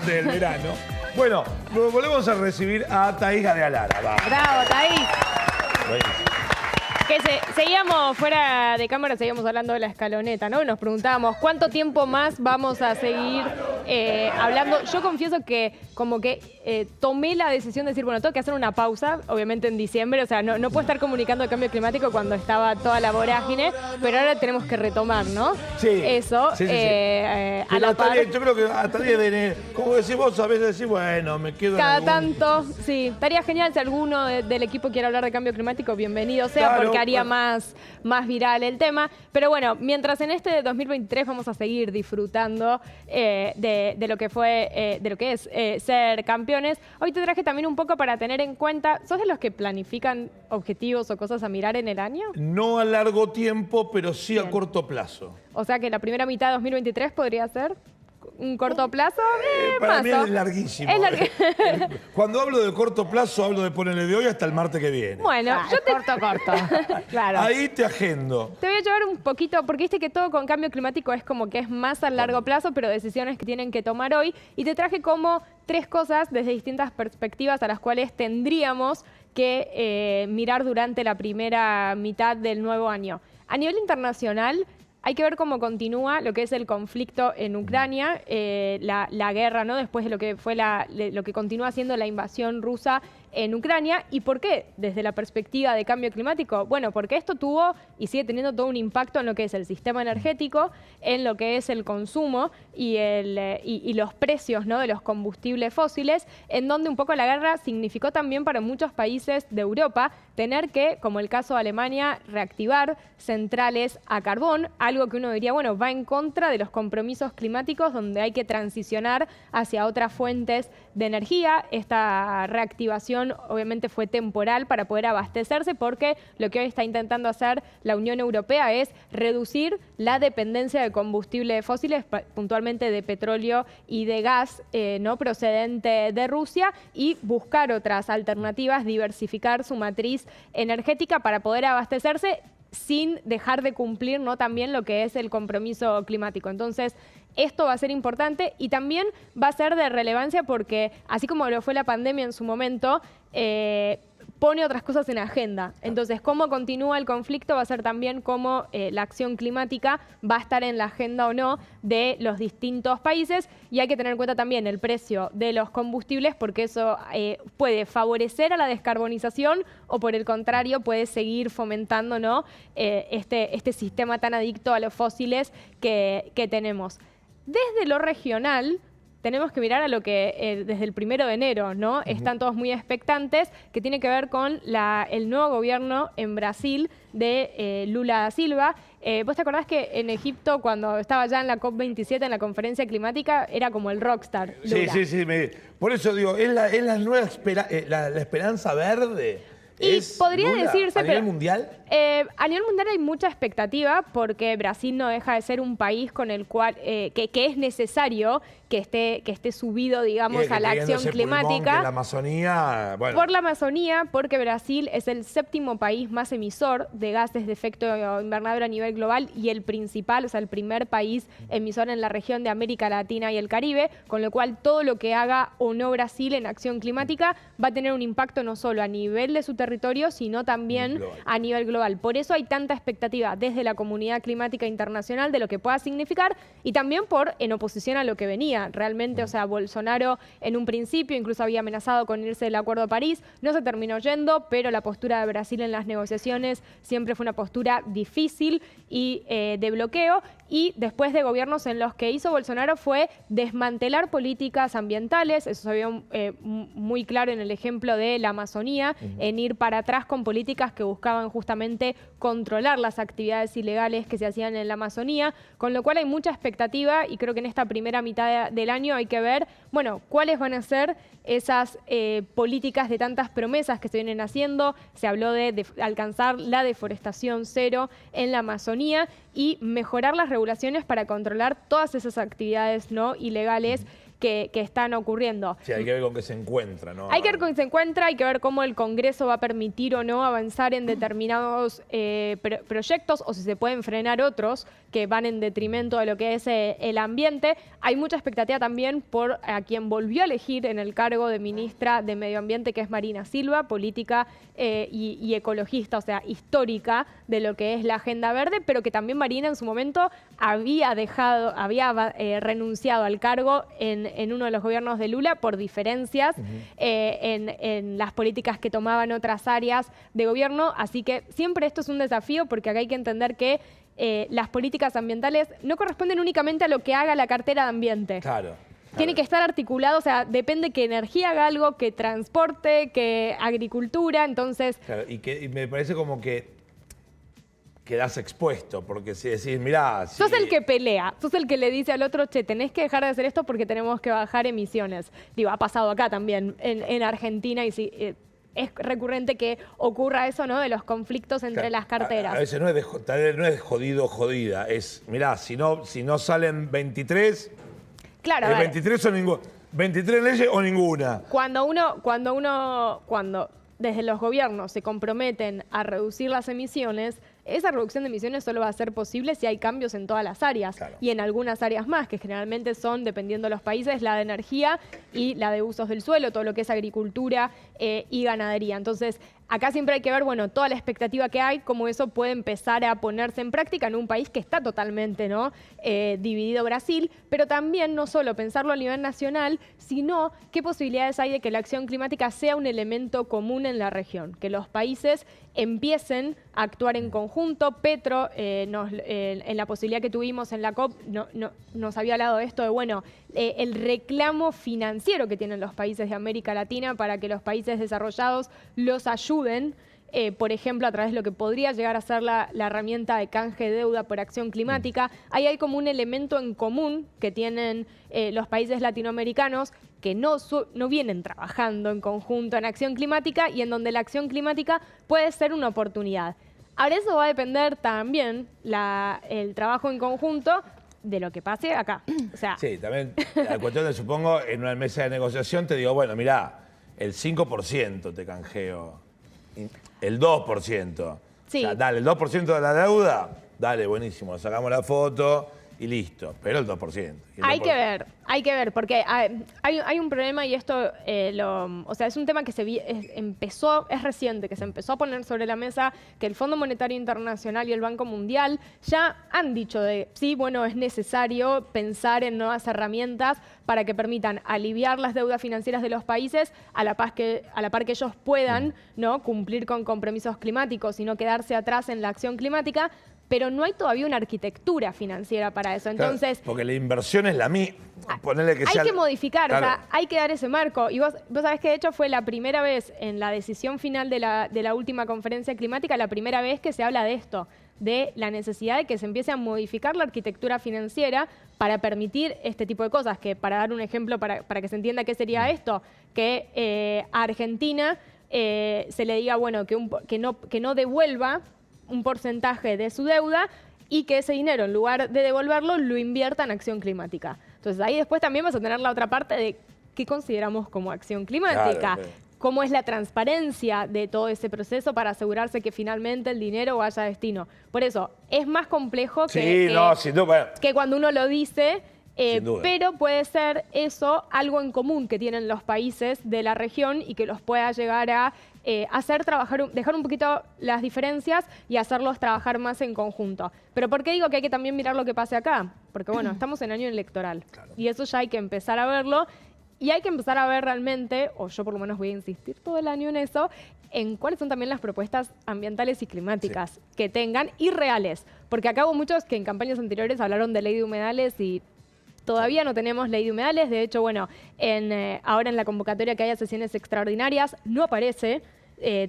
del verano. Bueno, volvemos a recibir a Thaís Gadealara. Va. Bravo, Thaís. Buenísimo. Que seguíamos fuera de cámara, seguíamos hablando de la escaloneta, ¿no? Nos preguntábamos cuánto tiempo más vamos a seguir hablando. Yo confieso que como que tomé la decisión de decir, bueno, tengo que hacer una pausa, obviamente en diciembre, o sea, no puedo estar comunicando el cambio climático cuando estaba toda la vorágine, pero ahora tenemos que retomar, ¿no? Sí. Eso. Sí. A Pero la hasta par. yo creo que hasta 10 de enero, como decís vos, a veces decís, bueno, me quedo Cada en algún... tanto, sí. Estaría genial si alguno del equipo quiere hablar de cambio climático, bienvenido sea, Claro, porque haría bueno. más viral el tema. Pero bueno, mientras en este 2023 vamos a seguir disfrutando de lo que fue, de lo que es ser campeones, hoy te traje también un poco para tener en cuenta, ¿sos de los que planifican objetivos o cosas a mirar en el año? No a largo tiempo, pero sí Bien. a corto plazo. O sea que la primera mitad de 2023 podría ser un corto plazo. Para mí paso. es larguísimo. Es larg- Cuando hablo de corto plazo, hablo de ponerle de hoy hasta el martes que viene. Bueno, yo te... Corto. Claro. Ahí te agendo. Te voy a llevar un poquito, porque viste que todo con cambio climático es como que es más a largo plazo, pero decisiones que tienen que tomar hoy. Y te traje como 3 cosas desde distintas perspectivas a las cuales tendríamos que mirar durante la primera mitad del nuevo año. A nivel internacional, hay que ver cómo continúa lo que es el conflicto en Ucrania, la guerra, ¿no? Después de lo que fue lo que continúa siendo la invasión rusa en Ucrania. ¿Y por qué? Desde la perspectiva de cambio climático. Bueno, porque esto tuvo y sigue teniendo todo un impacto en lo que es el sistema energético, en lo que es el consumo y los precios, ¿no? De los combustibles fósiles, en donde un poco la guerra significó también para muchos países de Europa tener que, como el caso de Alemania, reactivar centrales a carbón, algo que uno diría, bueno, va en contra de los compromisos climáticos donde hay que transicionar hacia otras fuentes de energía. Esta reactivación obviamente fue temporal para poder abastecerse, porque lo que hoy está intentando hacer la Unión Europea es reducir la dependencia de combustibles fósiles, puntualmente de petróleo y de gas no procedente de Rusia, y buscar otras alternativas, diversificar su matriz energética para poder abastecerse sin dejar de cumplir, ¿no? También lo que es el compromiso climático. Entonces, esto va a ser importante y también va a ser de relevancia porque, así como lo fue la pandemia en su momento, pone otras cosas en agenda. Entonces, cómo continúa el conflicto va a ser también cómo la acción climática va a estar en la agenda o no de los distintos países, y hay que tener en cuenta también el precio de los combustibles, porque eso puede favorecer a la descarbonización o, por el contrario, puede seguir fomentando, ¿no? este sistema tan adicto a los fósiles que tenemos. Desde lo regional, tenemos que mirar a lo que desde el 1 de enero, ¿no? Están todos muy expectantes, que tiene que ver con el nuevo gobierno en Brasil de Lula da Silva. ¿Vos te acordás que en Egipto, cuando estaba ya en la COP27, en la conferencia climática, era como el rockstar Lula? Sí. Por eso digo, es la nueva la esperanza verde. Y podría Lula, decirse, ¿a nivel pero, mundial? A nivel mundial hay mucha expectativa, porque Brasil no deja de ser un país con el cual que es necesario que esté subido, digamos, a la acción climática. La Amazonía, bueno. Por la Amazonía, porque Brasil es el 7º país más emisor de gases de efecto invernadero a nivel global y el principal, o sea, el primer país emisor en la región de América Latina y el Caribe, con lo cual todo lo que haga o no Brasil en acción climática va a tener un impacto no solo a nivel de su territorio, sino también a nivel global. Por eso hay tanta expectativa desde la comunidad climática internacional de lo que pueda significar, y también en oposición a lo que venía. Realmente, o sea, Bolsonaro en un principio incluso había amenazado con irse del Acuerdo de París, no se terminó yendo, pero la postura de Brasil en las negociaciones siempre fue una postura difícil y de bloqueo. Y después de gobiernos en los que hizo Bolsonaro fue desmantelar políticas ambientales, eso se vio muy claro en el ejemplo de la Amazonía, en ir para atrás con políticas que buscaban justamente controlar las actividades ilegales que se hacían en la Amazonía, con lo cual hay mucha expectativa, y creo que en esta primera mitad del año hay que ver, bueno, cuáles van a ser esas políticas de tantas promesas que se vienen haciendo. Se habló de alcanzar la deforestación cero en la Amazonía y mejorar las regulaciones para controlar todas esas actividades no ilegales que están ocurriendo. Sí, hay que ver con qué se encuentra, ¿no? Hay que ver con qué se encuentra, hay que ver cómo el Congreso va a permitir o no avanzar en determinados proyectos o si se pueden frenar otros que van en detrimento de lo que es el ambiente. Hay mucha expectativa también por a quien volvió a elegir en el cargo de ministra de Medio Ambiente, que es Marina Silva, política y ecologista, o sea, histórica de lo que es la agenda verde, pero que también Marina en su momento había renunciado al cargo en uno de los gobiernos de Lula por diferencias en las políticas que tomaban otras áreas de gobierno. Así que siempre esto es un desafío porque acá hay que entender que las políticas ambientales no corresponden únicamente a lo que haga la cartera de ambiente. Claro. Tiene que estar articulado, o sea, depende que energía haga algo, que transporte, que agricultura, entonces... Claro, y me parece como que quedás expuesto, porque si decís, mirá... Sos el que pelea, sos el que le dice al otro, che, tenés que dejar de hacer esto porque tenemos que bajar emisiones. Digo, ha pasado acá también, en Argentina, y sí, es recurrente que ocurra eso, ¿no? De los conflictos entre las carteras. A veces no es jodido o jodida, es, mirá, si no salen 23... Claro, ¿El 23 o ninguna? ¿23 leyes o ninguna? Cuando desde los gobiernos se comprometen a reducir las emisiones, esa reducción de emisiones solo va a ser posible si hay cambios en todas las áreas. Claro. Y en algunas áreas más, que generalmente son, dependiendo de los países, la de energía y la de usos del suelo, todo lo que es agricultura y ganadería. Entonces, acá siempre hay que ver, bueno, toda la expectativa que hay, cómo eso puede empezar a ponerse en práctica en un país que está totalmente, ¿no? Dividido Brasil, pero también no solo pensarlo a nivel nacional, sino qué posibilidades hay de que la acción climática sea un elemento común en la región, que los países empiecen a actuar en conjunto. Petro, en la posibilidad que tuvimos en la COP, nos había hablado de esto de, bueno, el reclamo financiero que tienen los países de América Latina para que los países desarrollados los ayuden, por ejemplo, a través de lo que podría llegar a ser la herramienta de canje de deuda por acción climática. Ahí hay como un elemento en común que tienen los países latinoamericanos que no vienen trabajando en conjunto en acción climática y en donde la acción climática puede ser una oportunidad. Ahora, eso va a depender también el trabajo en conjunto de lo que pase acá. O sea, sí, también la cuestión de, supongo, en una mesa de negociación te digo, bueno, mirá, el 5% te canjeo, el 2%. Sí. O sea, dale, el 2% de la deuda, dale, buenísimo, sacamos la foto y listo, pero el 2%. Hay que ver, porque hay un problema y esto, o sea, es un tema que es reciente, que se empezó a poner sobre la mesa, que el Fondo Monetario Internacional y el Banco Mundial ya han dicho sí, bueno, es necesario pensar en nuevas herramientas para que permitan aliviar las deudas financieras de los países a la par que ellos puedan, ¿no?, cumplir con compromisos climáticos y no quedarse atrás en la acción climática. Pero no hay todavía una arquitectura financiera para eso. Entonces, claro, porque la inversión es la misma. Hay que modificar, claro, o sea, hay que dar ese marco. Y vos sabés que de hecho fue la primera vez en la decisión final de la última conferencia climática, la primera vez que se habla de esto, de la necesidad de que se empiece a modificar la arquitectura financiera para permitir este tipo de cosas. Que, para dar un ejemplo, para que se entienda qué sería esto, que a Argentina se le diga, bueno, que no devuelva un porcentaje de su deuda y que ese dinero, en lugar de devolverlo, lo invierta en acción climática. Entonces ahí después también vas a tener la otra parte de qué consideramos como acción climática, claro, cómo es la transparencia de todo ese proceso para asegurarse que finalmente el dinero vaya a destino. Por eso, es más complejo que cuando uno lo dice, pero puede ser eso algo en común que tienen los países de la región y que los pueda llegar a dejar un poquito las diferencias y hacerlos trabajar más en conjunto. Pero ¿por qué digo que hay que también mirar lo que pase acá? Porque bueno, estamos en año electoral, claro, y eso ya hay que empezar a verlo. Y hay que empezar a ver realmente, o yo por lo menos voy a insistir todo el año en eso, en cuáles son también las propuestas ambientales y climáticas que tengan y reales. Porque acá hubo muchos que en campañas anteriores hablaron de ley de humedales y todavía no tenemos ley de humedales. De hecho, bueno, ahora en la convocatoria que haya sesiones extraordinarias no aparece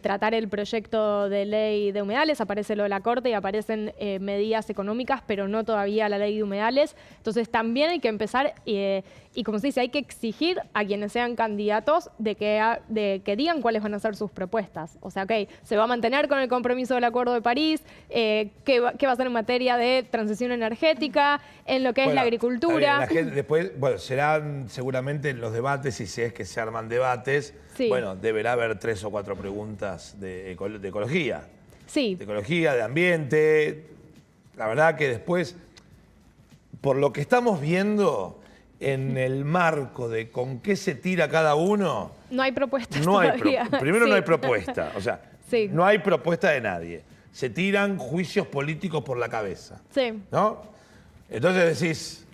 tratar el proyecto de ley de humedales, aparece lo de la Corte y aparecen medidas económicas, pero no todavía la ley de humedales. Entonces también hay que empezar, y y como se dice, hay que exigir a quienes sean candidatos de que digan cuáles van a ser sus propuestas. O sea, ok, se va a mantener con el compromiso del Acuerdo de París, qué va a hacer en materia de transición energética, en lo que es la agricultura. La gente después, bueno, serán seguramente en los debates, y si es que se arman debates, Sí. bueno, deberá haber 3 o 4 preguntas de ecología. Sí. De ecología, de ambiente. La verdad que después, por lo que estamos viendo en el marco de con qué se tira cada uno, No hay propuestas no hay todavía. primero Sí. no hay propuesta, o sea, Sí. no hay propuesta de nadie. Se tiran juicios políticos por la cabeza, Sí. ¿no? Entonces decís,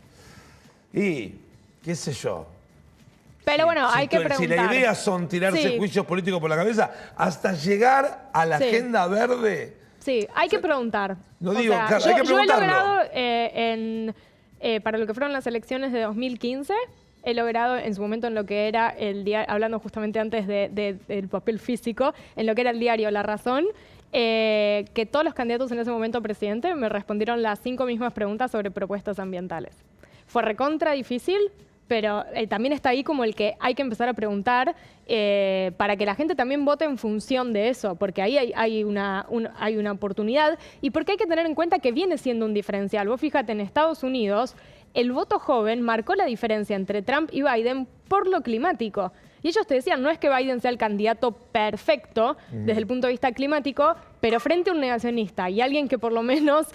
y qué sé yo. Pero bueno, hay que Si preguntar. la idea son tirarse Sí. juicios políticos por la cabeza, hasta llegar a la Sí. agenda verde. Sí, hay que preguntar. No O digo, sea, claro, hay que yo he preguntarlo. logrado, para lo que fueron las elecciones de 2015, he logrado en su momento en lo que era el diario, hablando justamente antes del papel físico, en lo que era el diario La Razón, que todos los candidatos en ese momento a presidente me respondieron las 5 mismas preguntas sobre propuestas ambientales. Fue recontra difícil, pero también está ahí como el que hay que empezar a preguntar para que la gente también vote en función de eso, porque ahí hay una oportunidad y porque hay que tener en cuenta que viene siendo un diferencial. Vos fíjate, en Estados Unidos, el voto joven marcó la diferencia entre Trump y Biden por lo climático. Y ellos te decían, no es que Biden sea el candidato perfecto desde el punto de vista climático, pero frente a un negacionista y alguien que por lo menos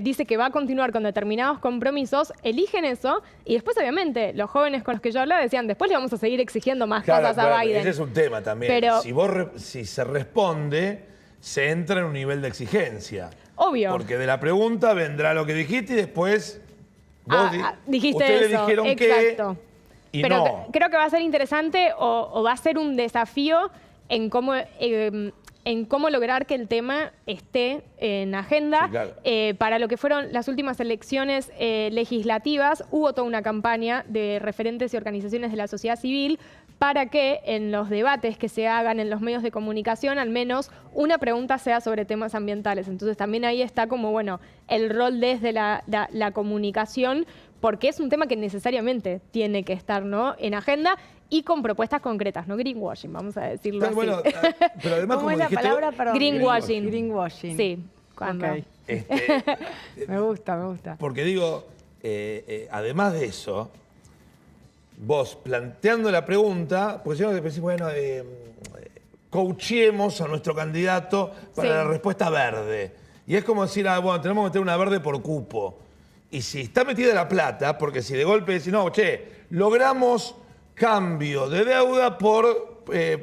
dice que va a continuar con determinados compromisos, eligen eso y después obviamente los jóvenes con los que yo hablaba decían, después le vamos a seguir exigiendo más cosas a bueno, Biden. ese es un tema también. Pero- Si se responde, se entra en un nivel de exigencia. Obvio. Porque de la pregunta vendrá lo que dijiste y después vos dijiste ustedes eso, dijeron exacto. que y Pero no. creo que va a ser interesante o va a ser un desafío en cómo lograr que el tema esté en agenda. Sí, claro. Para lo que fueron las últimas elecciones legislativas, hubo toda una campaña de referentes y organizaciones de la sociedad civil para que en los debates que se hagan en los medios de comunicación, al menos una pregunta sea sobre temas ambientales. Entonces también ahí está como, bueno, el rol desde la comunicación, porque es un tema que necesariamente tiene que estar, ¿no?, en agenda y con propuestas concretas, no greenwashing, vamos a decirlo así. Bueno, pero además, ¿Cómo como es la dijiste, palabra? Perdón. Greenwashing. Greenwashing. Sí, cuando... Ok. Me gusta, me gusta. Porque digo, además de eso, vos planteando la pregunta, porque si no decís, bueno, coachemos a nuestro candidato para Sí. la respuesta verde. Y es como decir, bueno, tenemos que meter una verde por cupo. Y si está metida la plata, porque si de golpe decís, no, che, logramos cambio de deuda por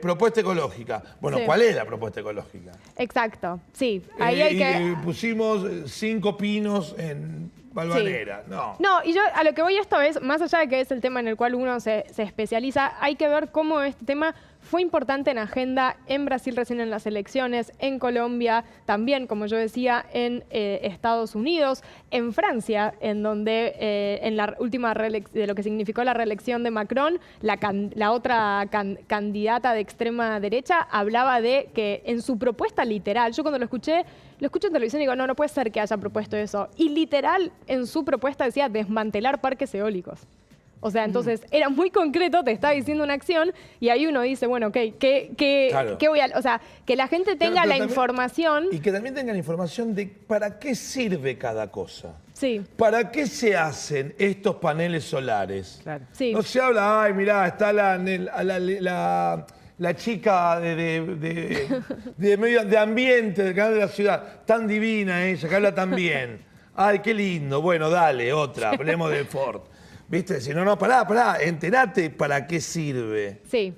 propuesta ecológica. Bueno, Sí. ¿cuál es la propuesta ecológica? Exacto, sí. Ahí hay Y que... pusimos 5 pinos en Valvanera. No. No, y yo a lo que voy esta vez, más allá de que es el tema en el cual uno se especializa, hay que ver cómo este tema fue importante en agenda en Brasil recién en las elecciones, en Colombia, también, como yo decía, en Estados Unidos, en Francia, en donde en la última de lo que significó la reelección de Macron, la otra candidata de extrema derecha hablaba de que en su propuesta literal, yo cuando lo escucho en televisión y digo, no puede ser que haya propuesto eso. Y literal, en su propuesta decía desmantelar parques eólicos. O sea, entonces era muy concreto, te está diciendo una acción y ahí uno dice, bueno, ok, Claro. ¿qué voy a...? O sea, que la gente tenga Claro, pero la también- información. Y que también tengan información de para qué sirve cada cosa. Sí, ¿Para qué se hacen estos paneles solares? Claro. sí. No se habla, ay, mirá, está la chica de ambiente del canal de la ciudad, tan divina ella, que habla tan bien. Ay, qué lindo. Bueno, dale, otra, hablemos de Ford. ¿Viste? Si no, pará, enterate para qué sirve. Sí,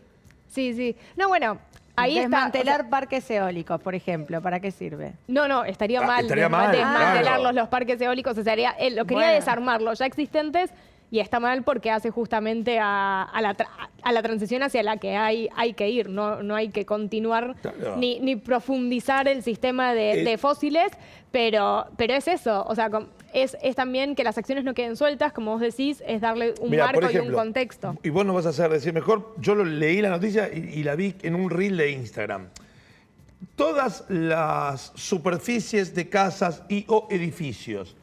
sí, sí. No, bueno, ahí está. Desmantelar parques eólicos, por ejemplo, ¿para qué sirve? No, estaría mal. estaría mal, desmantelarlos, claro. los parques eólicos. O sea, lo quería Bueno. desarmar, los ya existentes, y está mal porque hace justamente a la transición hacia la que hay que ir. No hay que continuar Claro. ni profundizar el sistema de fósiles, pero es eso. O sea, es también que las acciones no queden sueltas, como vos decís, es darle un Mirá, marco por ejemplo, y un contexto. Y vos nos vas a hacer decir mejor, yo leí la noticia y la vi en un reel de Instagram. Todas las superficies de casas o edificios,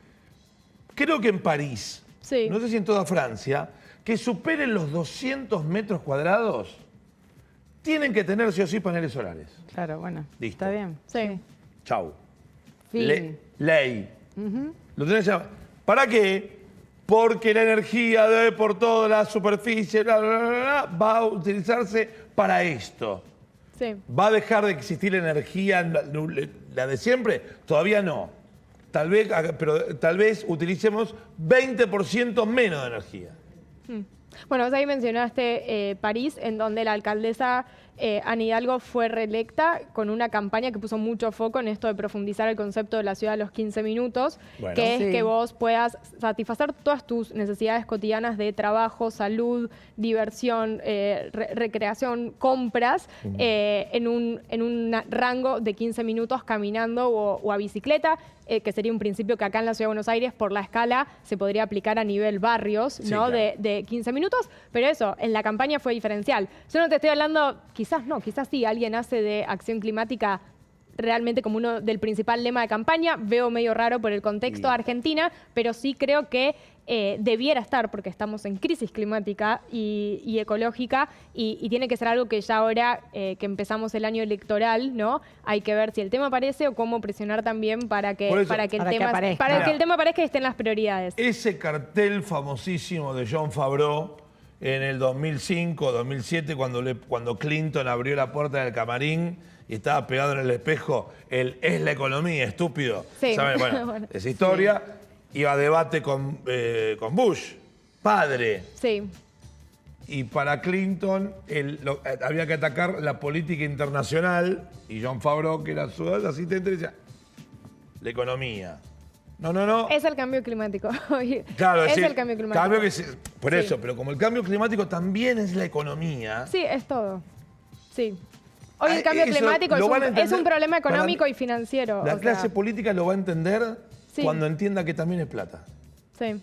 creo que en París, Sí. no sé si en toda Francia, que superen los 200 metros cuadrados tienen que tener sí o sí paneles solares. Claro, bueno. Listo. Está bien. Sí. Chau. Fin. Ley. Lo tenés ya. ¿Para qué? Porque la energía por toda la superficie bla, bla, bla, bla, va a utilizarse para esto. Sí. ¿Va a dejar de existir energía, la de siempre? Todavía no. Pero tal vez utilicemos 20% menos de energía. Bueno, vos ahí mencionaste París, en donde la alcaldesa Ana Hidalgo fue reelecta con una campaña que puso mucho foco en esto de profundizar el concepto de la ciudad a los 15 minutos, Bueno. que es Sí. que vos puedas satisfacer todas tus necesidades cotidianas de trabajo, salud, diversión, recreación, compras, en un rango de 15 minutos caminando o a bicicleta, que sería un principio que acá en la Ciudad de Buenos Aires, por la escala, se podría aplicar a nivel barrios, Sí, ¿no? claro. De 15 minutos, pero eso, en la campaña fue diferencial. Yo no te estoy hablando, quizás no, quizás sí, alguien hace de acción climática realmente como uno del principal lema de campaña, veo medio raro por el contexto de Argentina, pero sí creo que debiera estar, porque estamos en crisis climática y ecológica, y tiene que ser algo que ya ahora que empezamos el año electoral, ¿no? Hay que ver si el tema aparece o cómo presionar también para que, Por eso, para que el para que tema aparezca. para que Mirá. el tema aparezca y esté en las prioridades. Ese cartel famosísimo de Jon Favreau en el 2005, 2007, cuando Clinton abrió la puerta del camarín y estaba pegado en el espejo, es la economía, estúpido. Sí. ¿Saben? Bueno, Bueno. esa historia iba a debate con Bush, padre. Sí. Y para Clinton había que atacar la política internacional y Jon Favreau, que era su asistente, decía, la economía. No. Es el cambio climático. Claro, es decir, el cambio climático. Por Sí. eso, pero como el cambio climático también es la economía. Sí, es todo. Sí. Hoy Ah, el cambio eso climático lo van a es un entender. problema Para económico mí, y financiero. La o clase sea, política lo va a entender Sí. cuando entienda que también es plata. sí.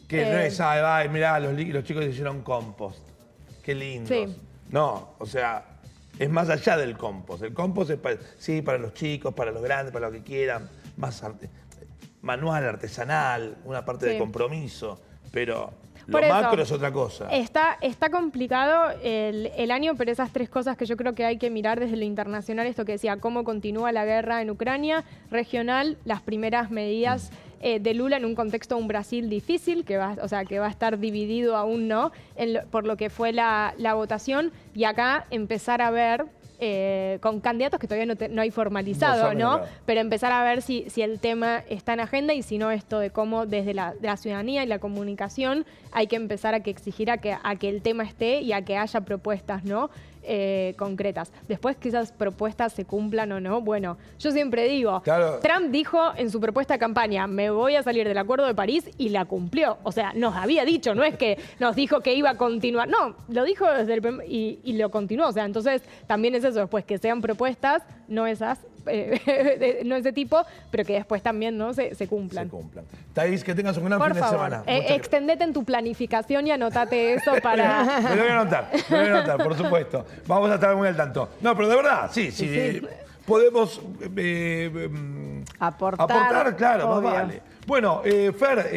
Que no es, ay, mirá, los chicos hicieron compost. Qué lindos. Sí. No, o sea, es más allá del compost. El compost es para los chicos, para los grandes, para los que quieran. Más manual, artesanal, una parte Sí. de compromiso. Pero lo Por eso, macro es otra cosa. Está complicado el año, pero esas tres cosas que yo creo que hay que mirar desde lo internacional, esto que decía, cómo continúa la guerra en Ucrania, regional, las primeras medidas de Lula en un contexto de un Brasil difícil, que va a estar dividido aún no, por lo que fue la votación, y acá empezar a ver con candidatos que todavía no hay formalizado, No saben, ¿no? claro. Pero empezar a ver si el tema está en agenda y si no, esto de cómo desde la ciudadanía y la comunicación hay que empezar a exigir a que el tema esté y a que haya propuestas, ¿no? Concretas. Después que esas propuestas se cumplan o no, bueno, yo siempre digo, Claro. Trump dijo en su propuesta de campaña, me voy a salir del Acuerdo de París y la cumplió. O sea, nos había dicho, no es que nos dijo que iba a continuar, no, lo dijo desde y lo continuó. O sea, entonces también es eso, después que sean propuestas, no esas, no ese tipo, pero que después también no se cumplan. Se cumplan. Thais, que tengas un gran Por fin de favor, semana. Muchas gracias. extendete en tu planificación y anotate eso para... Me lo voy a anotar, por supuesto. Vamos a estar muy al tanto. No, pero de verdad, sí. Podemos Aportar, aportar, claro, más obvio. vale. Bueno, Fer,